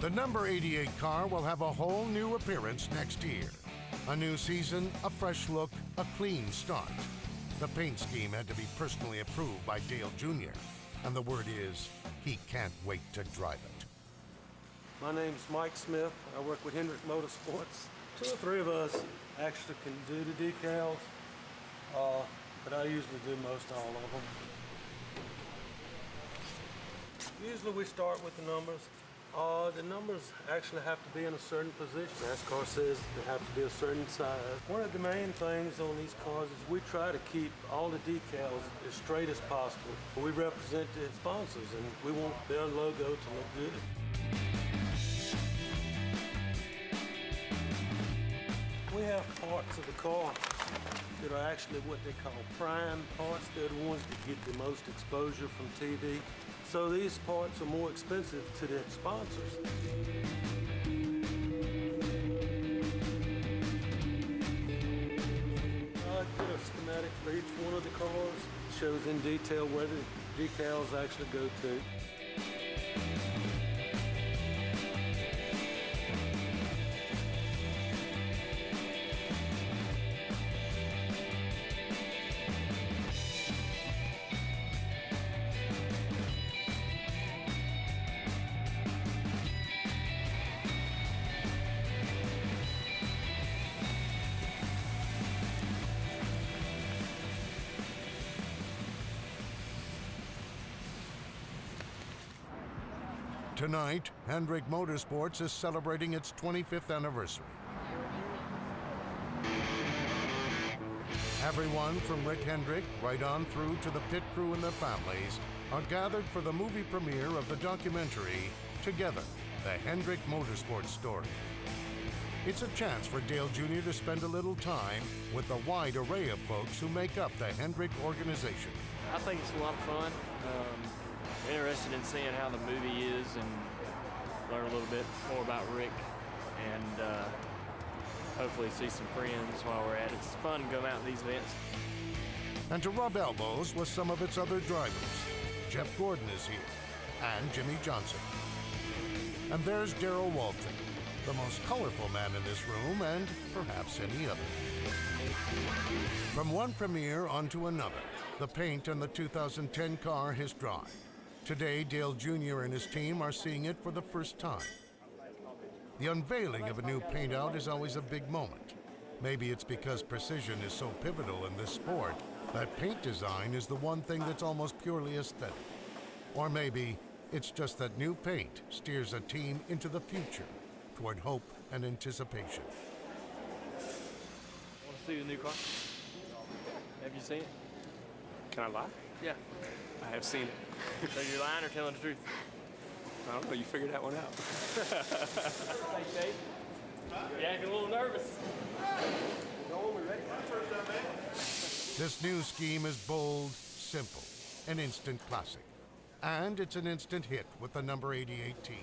The number 88 car will have a whole new appearance next year. A new season, a fresh look, a clean start. The paint scheme had to be personally approved by Dale Jr., and the word is he can't wait to drive it. My name's Mike Smith. I work with Hendrick Motorsports. 2 or 3 of us actually can do the decals, but I usually do most all of them. Usually we start with the numbers. The numbers actually have to be in a certain position. NASCAR says they have to be a certain size. One of the main things on these cars is we try to keep all the decals as straight as possible. We represent the sponsors and we want their logo to look good. We have parts of the car that are actually what they call prime parts. They're the ones that get the most exposure from TV. So these parts are more expensive to the sponsors. I did a schematic for each one of the cars. It shows in detail where the decals actually go to. Tonight, Hendrick Motorsports is celebrating its 25th anniversary. Everyone from Rick Hendrick right on through to the pit crew and their families are gathered for the movie premiere of the documentary, Together, the Hendrick Motorsports Story. It's a chance for Dale Jr. to spend a little time with the wide array of folks who make up the Hendrick organization. I think it's a lot of fun. Interested in seeing how the movie is and learn a little bit more about Rick and hopefully see some friends while we're at it. It's fun to go out to these events. And to rub elbows with some of its other drivers. Jeff Gordon is here, and Jimmy Johnson. And there's Darrell Walton, the most colorful man in this room and perhaps any other. From one premiere onto another, the paint on the 2010 car has dried. Today, Dale Jr. and his team are seeing it for the first time. The unveiling of a new paint out is always a big moment. Maybe it's because precision is so pivotal in this sport that paint design is the one thing that's almost purely aesthetic. Or maybe it's just that new paint steers a team into the future toward hope and anticipation. Want to see the new car? Have you seen it? Can I lie? Yeah. I have seen it. So you're lying or telling the truth? I don't know, you figured that one out. Thanks, Dave. You're acting a little nervous. Go, we ready? This new scheme is bold, simple, an instant classic. And it's an instant hit with the number 88 team.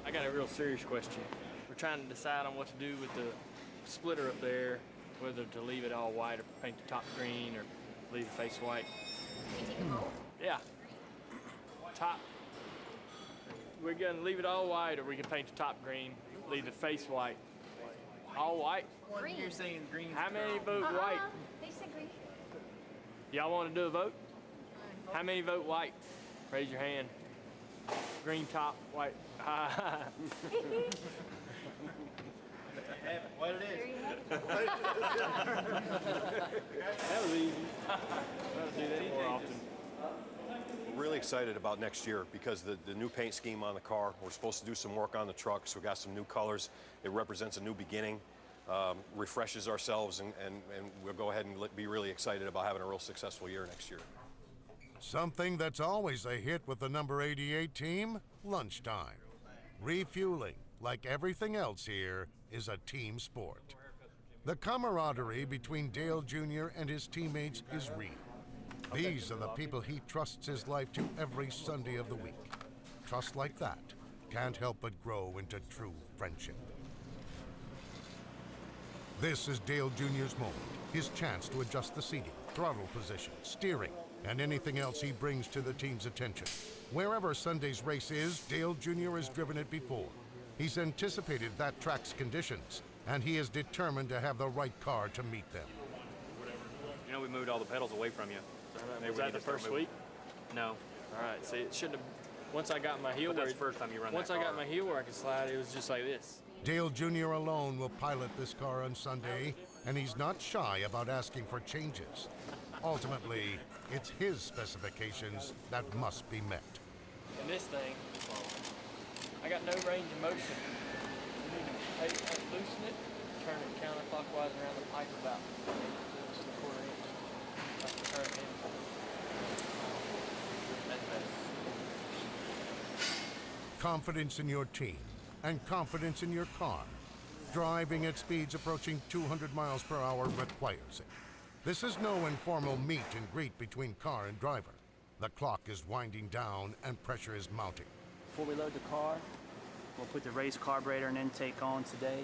I got a real serious question. We're trying to decide on what to do with the splitter up there, whether to leave it all white or paint the top green or leave the face white. Yeah. Top. We're going to leave it all white, or we can paint the top green, leave the face white. All white? Green. You're saying green. How many vote white? They said green. Y'all want to do a vote? How many vote white? Raise your hand. Green top, white. What it is. That was easy. I'll do that more often. Really excited about next year because the new paint scheme on the car. We're supposed to do some work on the truck, so we got some new colors. It represents a new beginning, refreshes ourselves, and we'll go ahead and be really excited about having a real successful year next year. Something that's always a hit with the number 88 team, lunchtime. Refueling, like everything else here, is a team sport. The camaraderie between Dale Jr. and his teammates is real. These are the people he trusts his life to every Sunday of the week. Trust like that can't help but grow into true friendship. This is Dale Jr.'s moment, his chance to adjust the seating, throttle position, steering, and anything else he brings to the team's attention. Wherever Sunday's race is, Dale Jr. has driven it before. He's anticipated that track's conditions, and he is determined to have the right car to meet them. You know, we moved all the pedals away from you. Maybe Was we that need the to start first moving. week? No. All right. See, it shouldn't have. Once I got my heel But where that's the first time you run once that I got car. my heel where I could slide, it was just like this. Dale Jr. alone will pilot this car on Sunday, and he's not shy about asking for changes. Ultimately, it's his specifications that must be met. And this thing, I got no range of motion. You need to loosen it, turn it counterclockwise around the pipe about just a quarter inch. Like the current end. That's better. Confidence in your team and confidence in your car. Driving at speeds approaching 200 miles per hour requires it. This is no informal meet and greet between car and driver. The clock is winding down and pressure is mounting. Before we load the car, we'll put the race carburetor and intake on today.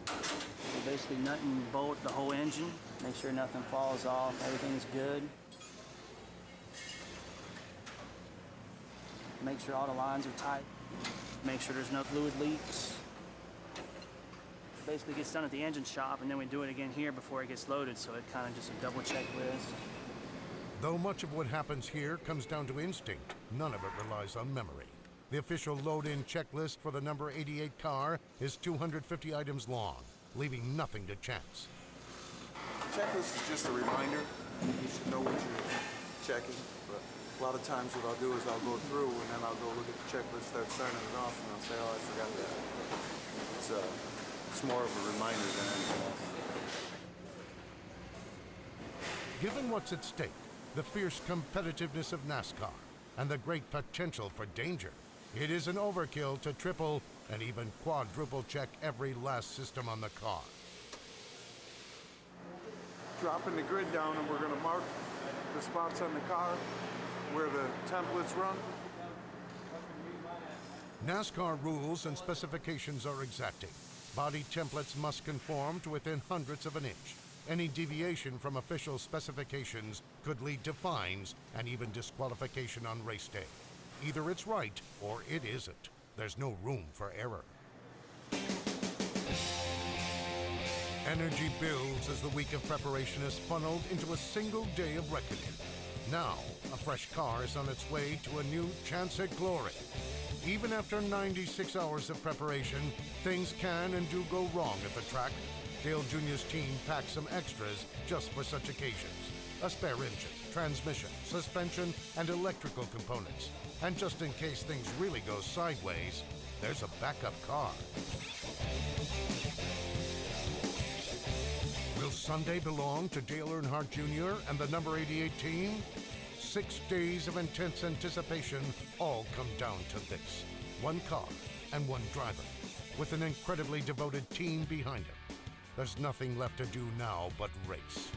We'll basically nut and bolt the whole engine, make sure nothing falls off, everything's good. Make sure all the lines are tight. Make sure there's no fluid leaks. Basically gets done at the engine shop, and then we do it again here before it gets loaded, so it kind of just a double checklist. Though much of what happens here comes down to instinct, none of it relies on memory. The official load-in checklist for the number 88 car is 250 items long, leaving nothing to chance. Checklist is just a reminder. You should know what you're checking. But a lot of times what I'll do is I'll go through and then I'll go look at the checklist, start signing it off, and I'll say, oh, I forgot that. It's more of a reminder than anything else. Given what's at stake, the fierce competitiveness of NASCAR, and the great potential for danger, it is an overkill to triple and even quadruple check every last system on the car. Dropping the grid down and we're going to mark the spots on the car where the templates run. NASCAR rules and specifications are exacting. Body templates must conform to within hundredths of an inch. Any deviation from official specifications could lead to fines and even disqualification on race day. Either it's right or it isn't. There's no room for error. Energy builds as the week of preparation is funneled into a single day of reckoning. Now, a fresh car is on its way to a new chance at glory. Even after 96 hours of preparation, things can and do go wrong at the track. Dale Jr.'s team packed some extras just for such occasions. A spare engine, transmission, suspension, and electrical components. And just in case things really go sideways, there's a backup car. Will Sunday belong to Dale Earnhardt Jr. and the number 88 team? 6 days of intense anticipation all come down to this. One car and one driver, with an incredibly devoted team behind him. There's nothing left to do now but race.